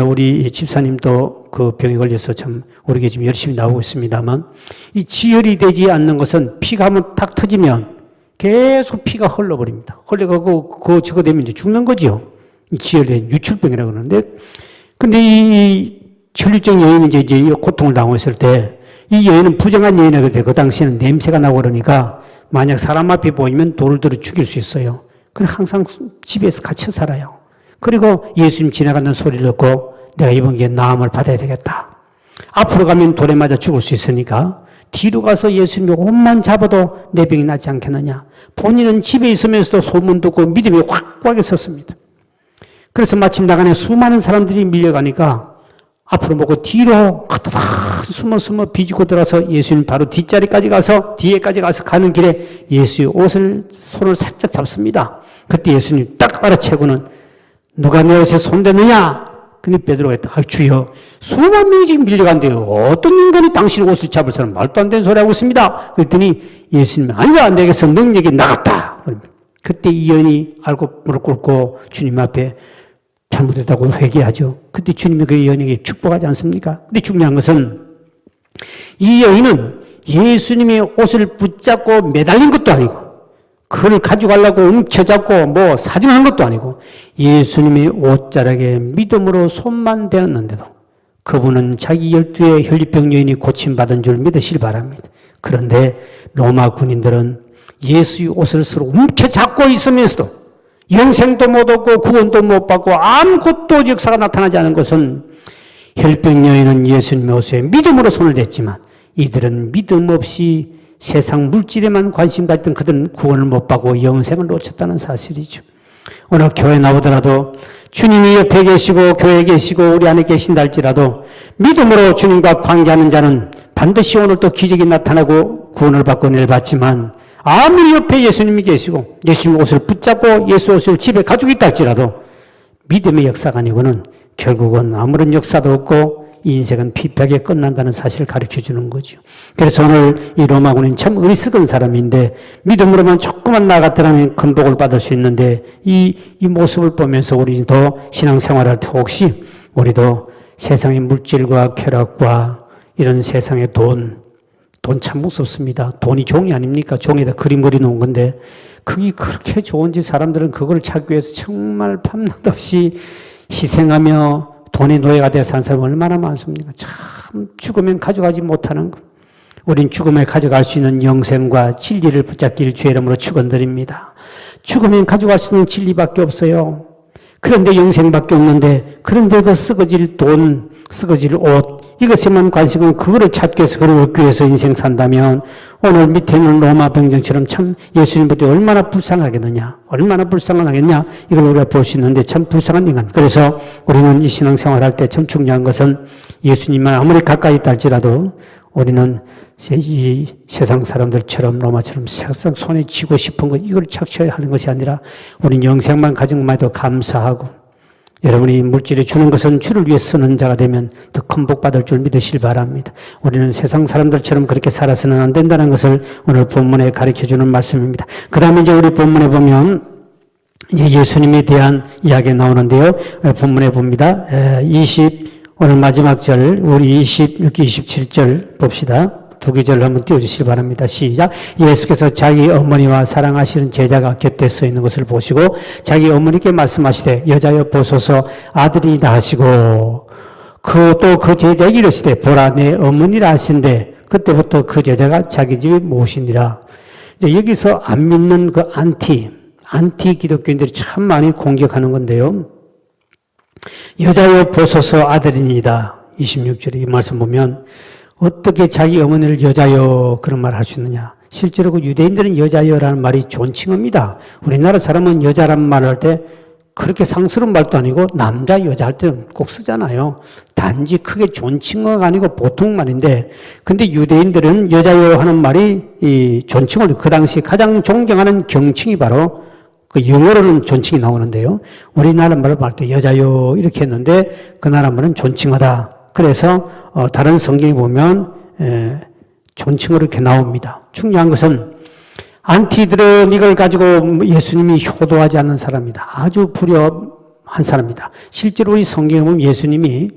우리 집사님도 그 병에 걸려서 참 우리 지금 열심히 나오고 있습니다만, 이 지혈이 되지 않는 것은 피가 한번 탁 터지면 계속 피가 흘러버립니다. 흘러가고 저거 되면 이제 죽는 거지요. 지혈된 유출병이라고 그러는데, 근데 이 혈류증 여인이 이제 고통을 당했을 때, 이 여인은 부정한 여인이거든요. 그 당시에는 냄새가 나고 그러니까 만약 사람 앞에 보이면 돌을 들어 죽일 수 있어요. 그래서 항상 집에서 갇혀 살아요. 그리고 예수님 지나가는 소리를 듣고 내가 이번 기회에 나음을 받아야 되겠다. 앞으로 가면 돌에 맞아 죽을 수 있으니까 뒤로 가서 예수님의 옷만 잡아도 내 병이 낫지 않겠느냐. 본인은 집에 있으면서도 소문 듣고 믿음이 확고하게 섰습니다. 그래서 마침 나가는 수많은 사람들이 밀려가니까 앞으로 보고 뒤로 숨어 비지고 들어서 예수님 바로 뒤에까지 가서 가는 길에 예수의 옷을 손을 살짝 잡습니다. 그때 예수님 딱 알아채고는 누가 내 옷에 손대느냐? 근데 베드로가 했다. 주여, 수만 명이 지금 밀려간대요. 어떤 인간이 당신 옷을 잡을 사람? 말도 안 되는 소리 하고 있습니다. 그랬더니 예수님이 아니야, 내게서 능력이 나갔다. 그때 이 여인이 알고 무릎 꿇고 주님 앞에 잘못했다고 회개하죠. 그때 주님이 그 여인에게 축복하지 않습니까? 근데 중요한 것은 이 여인은 예수님의 옷을 붙잡고 매달린 것도 아니고 그걸 가져가려고 움켜잡고 사정한 것도 아니고 예수님의 옷자락에 믿음으로 손만 대었는데도 그분은 자기 12의 혈류병 여인이 고침받은 줄 믿으시기 바랍니다. 그런데 로마 군인들은 예수의 옷을 서로 움켜잡고 있으면서도 영생도 못 얻고 구원도 못 받고 아무것도 역사가 나타나지 않은 것은 혈병 여인은 예수님의 옷에 믿음으로 손을 댔지만 이들은 믿음 없이 세상 물질에만 관심 가졌던 그들은 구원을 못 받고 영생을 놓쳤다는 사실이죠. 오늘 교회 나오더라도 주님이 옆에 계시고 교회에 계시고 우리 안에 계신다 할지라도 믿음으로 주님과 관계하는 자는 반드시 오늘 또 기적이 나타나고 구원을 받고 은혜를 받지만 아무리 옆에 예수님이 계시고 예수님 옷을 붙잡고 예수 옷을 집에 가지고 있다 할지라도 믿음의 역사가 아니고는 결국은 아무런 역사도 없고 이 인생은 피폐하게 끝난다는 사실을 가르쳐주는 거죠. 그래서 오늘 이 로마군은 참 어리석은 사람인데 믿음으로만 조금만 나아갔더라면 큰 복을 받을 수 있는데 이 모습을 보면서 우리도 신앙생활할 때 혹시 우리도 세상의 물질과 쾌락과 이런 세상의 돈 참 무섭습니다. 돈이 종이 아닙니까? 종에다 그림 그려놓은 건데 그게 그렇게 좋은지 사람들은 그걸 찾기 위해서 정말 밤낮 없이 희생하며 돈의 노예가 되어 산 사람이 얼마나 많습니까? 참 죽으면 가져가지 못하는 것. 우린 죽음에 가져갈 수 있는 영생과 진리를 붙잡길 주의 이름으로 축원드립니다. 죽으면 가져갈 수 있는 진리밖에 없어요. 그런데 영생밖에 없는데 그런데 그 썩어질 돈, 썩어질 옷 이것에만 관심은 그거를 찾기 위해서 그걸 얻기 위해서 인생 산다면 오늘 밑에 있는 로마 병정처럼 참 예수님보다 얼마나 불쌍하겠느냐 얼마나 불쌍하겠냐 이걸 우리가 볼 수 있는데 참 불쌍한 인간. 그래서 우리는 이 신앙생활할 때 참 중요한 것은 예수님만 아무리 가까이 있다 할지라도 우리는 이 세상 사람들처럼 로마처럼 세상 손에 쥐고 싶은 것 이걸 착취해야 하는 것이 아니라 우리는 영생만 가진 것만 해도 감사하고 여러분이 물질에 주는 것은 주를 위해 쓰는 자가 되면 더 큰 복 받을 줄 믿으시길 바랍니다. 우리는 세상 사람들처럼 그렇게 살아서는 안 된다는 것을 오늘 본문에 가르쳐주는 말씀입니다. 그 다음에 이제 우리 본문에 보면 이제 예수님에 대한 이야기가 나오는데요. 본문에 봅니다. 오늘 마지막 절, 우리 26, 27절 봅시다. 두 구절 한번 띄워주시기 바랍니다. 시작. 예수께서 자기 어머니와 사랑하시는 제자가 곁에 서 있는 것을 보시고 자기 어머니께 말씀하시되 여자여 보소서 아들이다 하시고 또 그 제자에게 이르시되 보라 내 어머니라 하신데 그때부터 그 제자가 자기 집에 모시니라. 이제 여기서 안 믿는 그 안티 기독교인들이 참 많이 공격하는 건데요. 여자여 보소서 아들이니이다. 26절에 이 말씀 보면 어떻게 자기 어머니를 여자여 그런 말을 할 수 있느냐. 실제로 그 유대인들은 여자여라는 말이 존칭어입니다. 우리나라 사람은 여자란 말을 할 때 그렇게 상스러운 말도 아니고 남자 여자 할 때는 꼭 쓰잖아요. 단지 크게 존칭어가 아니고 보통 말인데, 근데 유대인들은 여자여 하는 말이 이 존칭어로 그 당시 가장 존경하는 경칭이 바로 그 영어로는 존칭이 나오는데요. 우리나라 말로 할 때 여자요 이렇게 했는데 그 나라 말은 존칭어다. 그래서 다른 성경에 보면 존칭어로 이렇게 나옵니다. 중요한 것은 안티들은 이걸 가지고 예수님이 효도하지 않는 사람이다. 아주 불협한 사람이다. 실제로 우리 성경에 보면 예수님이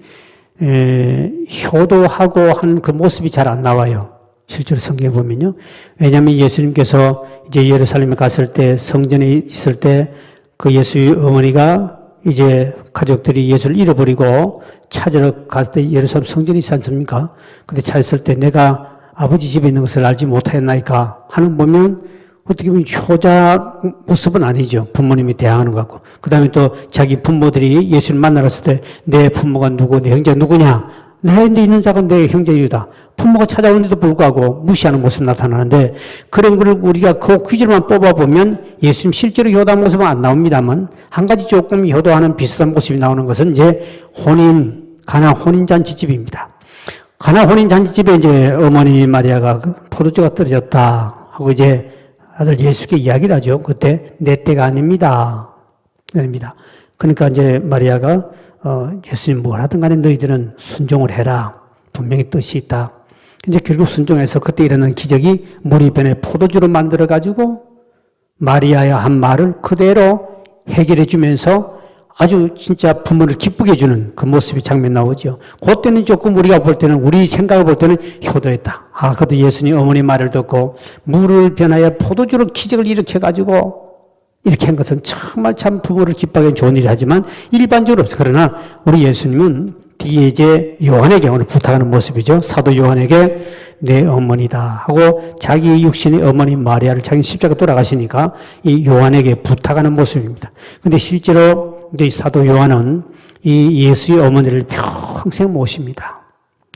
효도하고 한 그 모습이 잘 안 나와요. 실제로 성경에 보면요. 왜냐하면 예수님께서 이제 예루살렘에 갔을 때, 성전에 있을 때 그 예수의 어머니가 이제 가족들이 예수를 잃어버리고 찾으러 갔을 때 예루살렘 성전이 있지 않습니까? 근데 찾았을 때 내가 아버지 집에 있는 것을 알지 못하였나이까 하는 보면 어떻게 보면 효자 모습은 아니죠. 부모님이 대항하는 것 같고. 그 다음에 또 자기 부모들이 예수를 만나러 갔을 때 내 부모가 누구, 내 형제가 누구냐? 내 있는 자가 내 형제이다. 부모가 찾아오는데도 불구하고 무시하는 모습 나타나는데 그런 걸 우리가 그 퀴즈만 뽑아보면 예수님 실제로 효도한 모습은 안 나옵니다만 한 가지 조금 효도하는 비슷한 모습이 나오는 것은 이제 가나 혼인잔치집입니다. 가나 혼인잔치집에 이제 어머니 마리아가 포도주가 떨어졌다 하고 이제 아들 예수께 이야기를 하죠. 그때 내 때가 아닙니다. 그러니까 이제 마리아가 예수님 뭘 하든 간에 너희들은 순종을 해라. 분명히 뜻이 있다. 이제 결국 순종해서 그때 일어난 기적이 물이 변해 포도주로 만들어가지고 마리아의 한 말을 그대로 해결해 주면서 아주 진짜 부모를 기쁘게 해주는 그 모습이 장면 나오죠. 그때는 조금 우리가 볼 때는, 우리 생각을 볼 때는 효도했다. 그것도 예수님 어머니 말을 듣고 물을 변하여 포도주로 기적을 일으켜가지고 이렇게 한 것은 정말 참 부모를 기뻐하기 좋은 일이 하지만 일반적으로 없어요. 그러나 우리 예수님은 뒤에 이제 요한에게 오늘 부탁하는 모습이죠. 사도 요한에게 내 어머니다 하고 자기 육신의 어머니 마리아를 자기 십자가 돌아가시니까 이 요한에게 부탁하는 모습입니다. 근데 실제로 이제 사도 요한은 이 예수의 어머니를 평생 모십니다.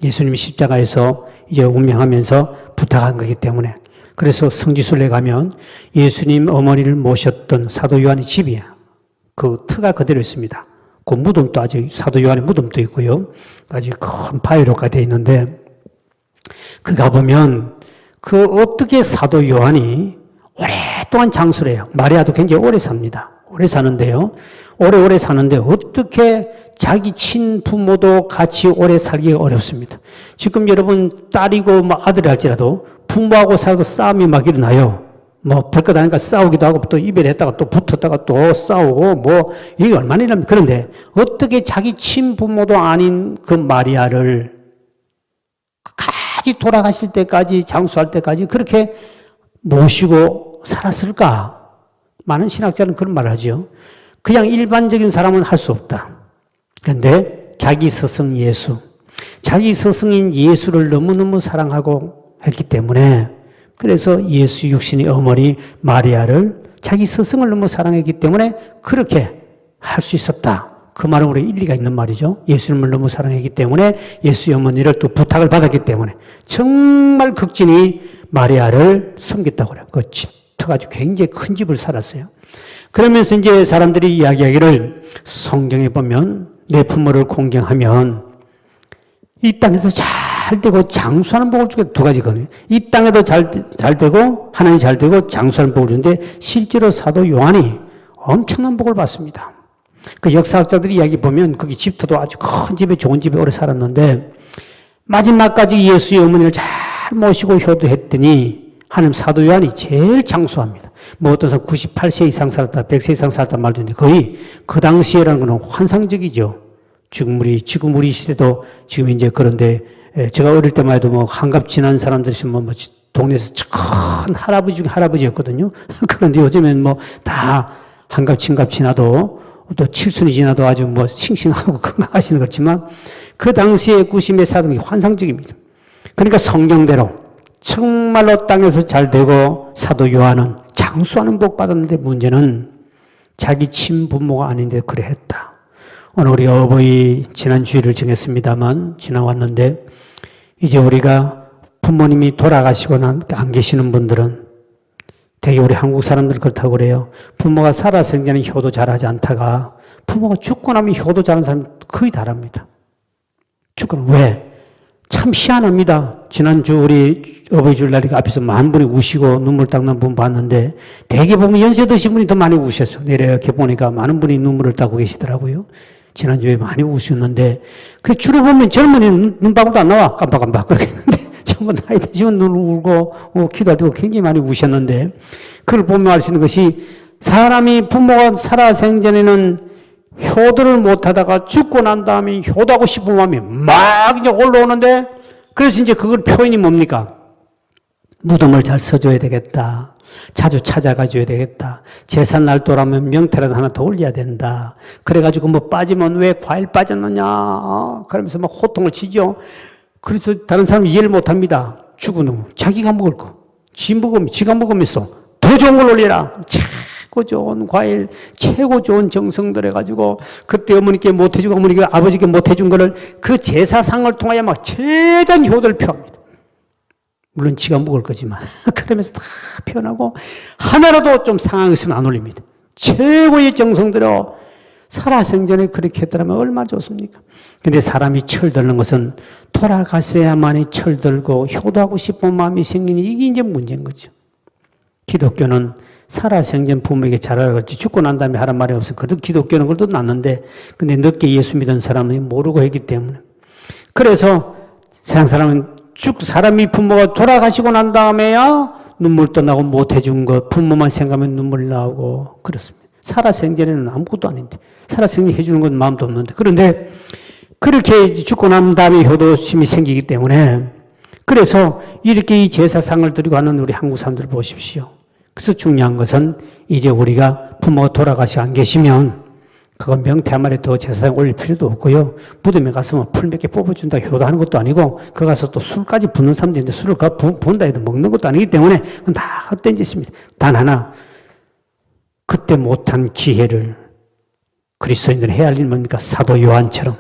예수님이 십자가에서 이제 운명하면서 부탁한 거기 때문에. 그래서 성지순례 가면 예수님 어머니를 모셨던 사도 요한의 집이야. 그 터가 그대로 있습니다. 그 무덤도 아직 사도 요한의 무덤도 있고요. 아주 큰 바위로가 되어 있는데 그 가보면 그 어떻게 사도 요한이 오랫동안 장수를 해요. 마리아도 굉장히 오래 삽니다. 오래 사는데요. 오래 사는데 어떻게 자기 친부모도 같이 오래 살기가 어렵습니다. 지금 여러분 딸이고 뭐 아들이 할지라도 부모하고 살아도 싸움이 막 일어나요. 뭐 별것 아니까 싸우기도 하고 또 이별했다가 또 붙었다가 또 싸우고 뭐 이게 얼마나 일합니까? 그런데 어떻게 자기 친부모도 아닌 그 마리아를 끝까지 돌아가실 때까지 장수할 때까지 그렇게 모시고 살았을까? 많은 신학자는 그런 말을 하죠. 그냥 일반적인 사람은 할 수 없다. 그런데 자기 스승 예수, 자기 스승인 예수를 너무너무 사랑하고 했기 때문에 그래서 예수 육신의 어머니 마리아를 자기 스승을 너무 사랑했기 때문에 그렇게 할 수 있었다. 그 말은 우리 일리가 있는 말이죠. 예수님을 너무 사랑했기 때문에 예수의 어머니를 또 부탁을 받았기 때문에 정말 극진히 마리아를 섬겼다고 그래요. 그 집터가 아주 굉장히 큰 집을 살았어요. 그러면서 이제 사람들이 이야기하기를 성경에 보면 내 부모를 공경하면 이 땅에서 잘 되고 장수하는 복을 주게 두 가지거든요. 이 땅에도 잘 되고 하나님 잘 되고 장수하는 복을 주는데 실제로 사도 요한이 엄청난 복을 받습니다. 그 역사학자들이 이야기 보면 거기 집터도 아주 큰 집에 좋은 집에 오래 살았는데 마지막까지 예수의 어머니를 잘 모시고 효도했더니 하나님 사도 요한이 제일 장수합니다. 뭐 어떤 사람 98세 이상 살았다, 100세 이상 살았다 말도 있는데 거의 그 당시에라는 것은 환상적이죠. 지금 우리 시대도 지금 이제 그런데 제가 어릴 때만 해도 뭐 한갑 지난 사람들이 있으면 뭐 동네에서 큰 할아버지 중에 할아버지였거든요. 그런데 요즘엔 뭐 다 한갑 친갑 지나도 또 칠순이 지나도 아주 뭐 싱싱하고 건강하시는 그렇지만 그 당시에 90몇 살은 환상적입니다. 그러니까 성경대로 정말로 땅에서 잘 되고 사도 요한은 장수하는 복 받았는데 문제는 자기 친부모가 아닌데 그래 했다. 오늘 우리 어버이 지난 주일을 정했습니다만 지나왔는데 이제 우리가 부모님이 돌아가시고 안 계시는 분들은 되게 우리 한국 사람들 그렇다고 그래요. 부모가 살아생전에 효도 잘하지 않다가 부모가 죽고 나면 효도 잘하는 사람 거의 다릅니다. 죽고 나면 왜? 참 희한합니다. 지난주 우리 어버이 주일날 앞에서 많은 분이 우시고 눈물 닦는 분 봤는데 대개 보면 연세 드신 분이 더 많이 우셨어요. 내려 이렇게 보니까 많은 분이 눈물을 닦고 계시더라고요. 지난주에 많이 우셨는데 그 주로 보면 젊은이는 눈방울도 안 나와. 깜빡깜빡 그렇게 했는데 전부 나이 드시면 눈을 울고 기도할 때 굉장히 많이 우셨는데 그걸 보면 알 수 있는 것이 사람이 부모가 살아생전에는 효도를 못하다가 죽고 난 다음에 효도하고 싶은 마음이 막 이제 올라오는데 그래서 이제 그걸 표현이 뭡니까? 무덤을 잘 써줘야 되겠다. 자주 찾아가줘야 되겠다. 제사 날도라면 명태라도 하나 더 올려야 된다. 그래가지고 뭐 빠지면 왜 과일 빠졌느냐. 그러면서 막 호통을 치죠. 그래서 다른 사람이 이해를 못합니다. 죽은 놈 자기가 먹을 거. 지가 먹으면서 더 좋은 걸 올리라. 최고 좋은 과일, 최고 좋은 정성들 해가지고 그때 어머니께 못해주고 어머니가 아버지께 못해준 거를 그 제사상을 통하여 막 최대한 효도를 표합니다. 물론 지가 먹을 거지만 그러면서 다 표현하고 하나라도 좀 상황이 있으면 안 올립니다. 최고의 정성들로 살아생전에 그렇게 했더라면 얼마나 좋습니까? 근데 사람이 철드는 것은 돌아가셔야만이 철들고 효도하고 싶은 마음이 생기니 이게 이제 문제인 거죠. 기독교는 살아생전 부모에게 잘하겠지 죽고 난 다음에 하란 말이 없어. 그래도 기독교는 그래도 낫는데 근데 늦게 예수 믿은 사람은 모르고 했기 때문에 그래서 세상 사람은 사람이 부모가 돌아가시고 난 다음에야 눈물도 나고 못해준 것 부모만 생각하면 눈물 나오고 그렇습니다. 살아생전에는 아무것도 아닌데 살아생전 해주는 건 마음도 없는데 그런데 그렇게 죽고 난 다음에 효도심이 생기기 때문에 그래서 이렇게 이 제사상을 드리고 하는 우리 한국 사람들 보십시오. 그래서 중요한 것은 이제 우리가 부모가 돌아가시 안 계시면 그건 명태 한 마리 더 제사상 올릴 필요도 없고요. 무덤에 가서 뭐 풀 몇 개 뽑아준다 효도하는 것도 아니고 그 가서 또 술까지 붓는 사람도 있는데 술을 본다 해도 먹는 것도 아니기 때문에 그건 다 헛된 짓입니다. 단 하나 그때 못한 기회를 그리스도인들은 해야 할 일은 뭡니까? 사도 요한처럼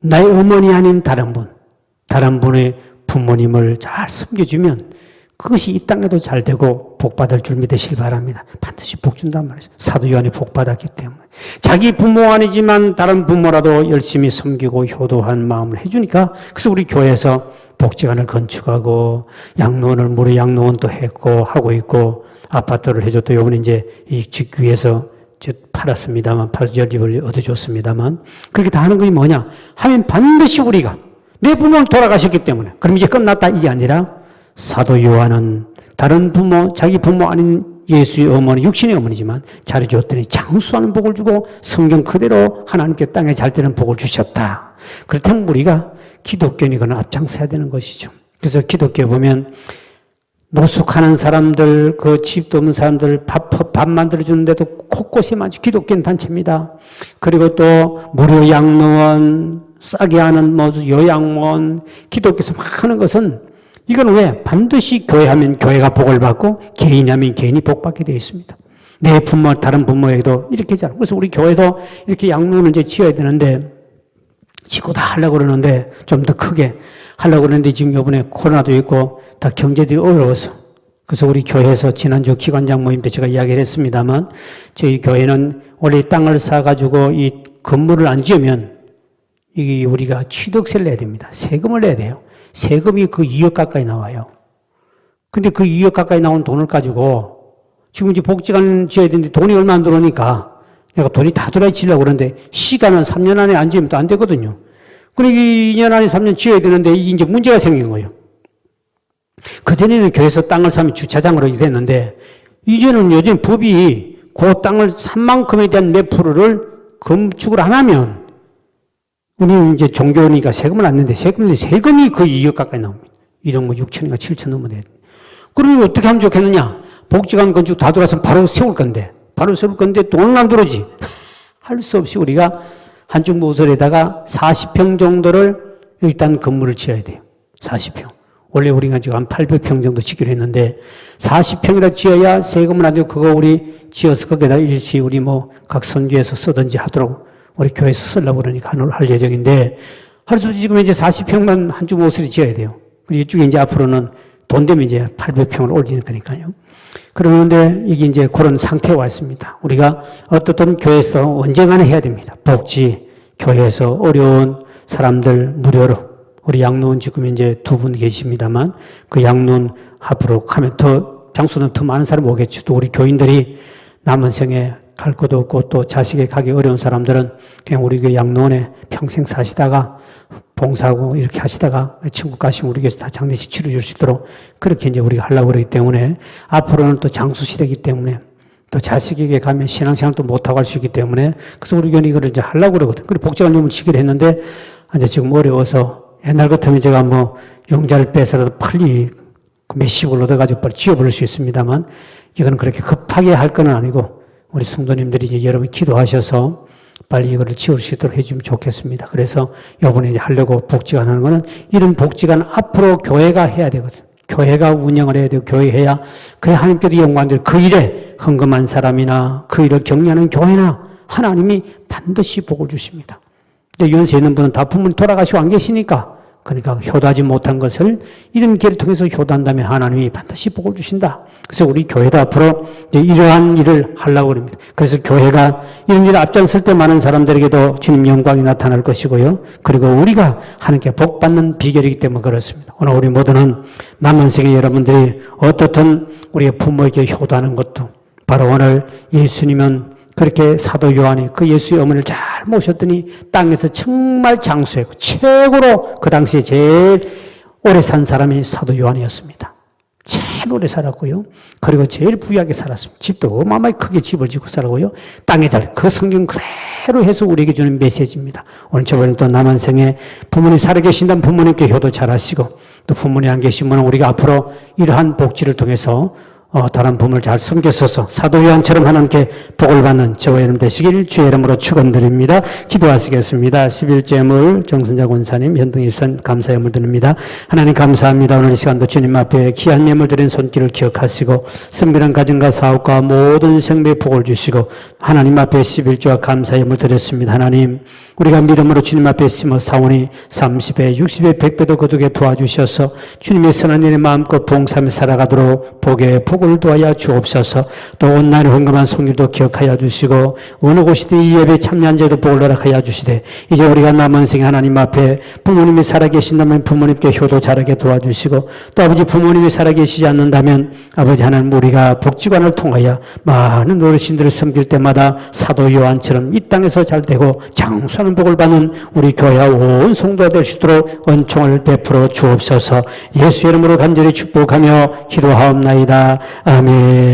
나의 어머니 아닌 다른 분의 부모님을 잘 섬겨주면 그것이 이 땅에도 잘 되고 복받을 줄 믿으시길 바랍니다. 반드시 복 준단 말이죠. 사도 요한이 복받았기 때문에. 자기 부모 아니지만 다른 부모라도 열심히 섬기고 효도한 마음을 해주니까 그래서 우리 교회에서 복지관을 건축하고 양로원을 무료 양로원도 했고 하고 있고 아파트를 해줬도 요번에 이제 이 짓기 위해서 팔았습니다만 팔아서 연립을 얻어줬습니다만 그렇게 다 하는 것이 뭐냐 하면 반드시 우리가 내 부모는 돌아가셨기 때문에 그럼 이제 끝났다 이게 아니라 사도 요한은 다른 부모, 자기 부모 아닌 예수의 어머니, 육신의 어머니지만 잘해줬더니 장수하는 복을 주고 성경 그대로 하나님께 땅에 잘 되는 복을 주셨다. 그렇다면 우리가 기독교인이 그는 앞장서야 되는 것이죠. 그래서 기독교에 보면 노숙하는 사람들, 그 집도 없는 사람들 밥 만들어주는데도 곳곳이 많죠. 기독교인 단체입니다. 그리고 또 무료 양로원, 싸게 하는 뭐 요양원, 기독교에서 막 하는 것은 이건 왜? 반드시 교회하면 교회가 복을 받고 개인이 하면 개인이 복받게 되어 있습니다. 내 부모, 다른 부모에게도 이렇게 잘. 그래서 우리 교회도 이렇게 양로원을 이제 지어야 되는데, 짓고 다 하려고 그러는데, 좀 더 크게 하려고 그러는데 지금 이번에 코로나도 있고 다 경제도 어려워서. 그래서 우리 교회에서 지난주 기관장 모임 때 제가 이야기를 했습니다만, 저희 교회는 원래 땅을 사가지고 이 건물을 안 지으면 이게 우리가 취득세를 내야 됩니다. 세금을 내야 돼요. 세금이 그 2억 가까이 나와요. 근데 그 2억 가까이 나온 돈을 가지고 지금 이제 복지관 지어야 되는데 돈이 얼마 안 들어오니까 내가 돈이 다 들어야 지려고 그러는데 시간은 3년 안에 안 지으면 또 안 되거든요. 그러니까 2년 안에 3년 지어야 되는데 이게 이제 문제가 생긴 거예요. 그전에는 교회에서 땅을 사면 주차장으로 됐는데 이제는 요즘 법이 그 땅을 산 만큼에 대한 몇 프로를 건축을 안 하면 우리는 이제 종교니까 세금을 안 내는데 세금이 거의 2억 가까이 나옵니다. 1억 뭐 6천인가 7천 넘어야 돼. 그러면 어떻게 하면 좋겠느냐? 복지관 건축 다 들어와서 바로 세울 건데 돈은 안 들어오지. 할 수 없이 우리가 한쪽 모서리에다가 40평 정도를 일단 건물을 지어야 돼요. 40평. 원래 우리가 지금 한 800평 정도 짓기로 했는데 40평이라 지어야 세금을 안 내고 그거 우리 지어서 거기다 일시 우리 뭐 각 선교에서 쓰든지 하도록 우리 교회에서 쓰려고 그러니까 할 예정인데 할 수 없이 지금 이제 40평만 한쪽 모서리 지어야 돼요. 그리고 이쪽에 이제 앞으로는 돈 되면 이제 800평을 올리는 거니까요. 그러는데 이게 이제 그런 상태에 왔습니다. 우리가 어떻든 교회에서 언젠가는 해야 됩니다. 복지, 교회에서 어려운 사람들 무료로. 우리 양로원 지금 이제 2분 계십니다만 그 양로원 앞으로 가면 장수는 더 많은 사람이 오겠죠. 또 우리 교인들이 남은 생에 갈 것도 없고 또 자식에 가기 어려운 사람들은 그냥 우리 교회 양로원에 평생 사시다가 봉사하고 이렇게 하시다가 천국 가시면 우리 교회에서 다 장례식 치러줄 수 있도록 그렇게 이제 우리가 하려고 그러기 때문에 앞으로는 또 장수 시대이기 때문에 또 자식에게 가면 신앙생활도 못하고 할 수 있기 때문에 그래서 우리 교회는 이걸 이제 하려고 그러거든. 그리고 복지관님을 치기로 했는데 이제 지금 어려워서 옛날 같으면 제가 뭐 용자를 빼서라도 빨리 몇십을 얻어가지고 빨리 지어버릴 수 있습니다만 이거는 그렇게 급하게 할 건 아니고 우리 성도님들이 이제 여러분 기도하셔서 빨리 이거를 지을 수 있도록 해주면 좋겠습니다. 그래서 이번에 하려고 복지관 하는 거는 이런 복지관 앞으로 교회가 해야 되거든요. 교회가 운영을 해야 되고 교회해야 그래 하나님께도 영광들 그 일에 헌금한 사람이나 그 일을 격려하는 교회나 하나님이 반드시 복을 주십니다. 근데 연세 있는 분은 다 부모님 돌아가시고 안 계시니까 그러니까 효도하지 못한 것을 이런 기회를 통해서 효도한다면 하나님이 반드시 복을 주신다. 그래서 우리 교회도 앞으로 이제 이러한 일을 하려고 합니다. 그래서 교회가 이런 일을 앞장설 때 많은 사람들에게도 주님 영광이 나타날 것이고요. 그리고 우리가 하나님께 복 받는 비결이기 때문에 그렇습니다. 오늘 우리 모두는 남은 생에 여러분들이 어떻든 우리의 부모에게 효도하는 것도 바로 오늘 예수님은 그렇게 사도 요한이 그 예수의 어머니를 잘 모셨더니 땅에서 정말 장수했고 최고로 그 당시에 제일 오래 산 사람이 사도 요한이었습니다. 제일 오래 살았고요. 그리고 제일 부유하게 살았습니다. 집도 어마어마하게 크게 집을 짓고 살았고요. 땅에 잘 그 성경 그대로 해서 우리에게 주는 메시지입니다. 오늘 저번에 또 남은 생에 부모님 살아계신다면 부모님께 효도 잘하시고 또 부모님 안 계시면 우리가 앞으로 이러한 복지를 통해서 다른 부모를 잘 섬겼어서 사도 요한처럼 하나님께 복을 받는 저와 여러분 되시길 주의 이름으로 축원드립니다. 기도하시겠습니다. 11제물 정선자 권사님 현등일선 감사 예물 드립니다. 하나님 감사합니다. 오늘 이 시간도 주님 앞에 귀한 예물 드린 손길을 기억하시고 선별한 가정과 사업과 모든 생명의 복을 주시고 하나님 앞에 11조와 감사 예물 드렸습니다. 하나님 우리가 믿음으로 주님 앞에 심어 사오니 30배 60배 100배도 거두게 도와주셔서 주님의 선한 일에 마음껏 봉사하며 살아가도록 복을 도하여 주옵소서. 또 온난이 헌금한 손길도 기억하여 주시고 어느 곳이든 이 예배에 참여한 자도 복을 허락하여 주시되 이제 우리가 남은 생에 하나님 앞에 부모님이 살아계신다면 부모님께 효도 잘하게 도와주시고 또 아버지 부모님이 살아계시지 않는다면 아버지 하나님 우리가 복지관을 통하여 많은 어르신들을 섬길 때마다 사도 요한처럼 이 땅에서 잘되고 장수하는 복을 받는 우리 교회와 온 성도가 될 수 있도록 은총을 베풀어 주옵소서. 예수 이름으로 간절히 축복하며 기도하옵나이다. 아멘.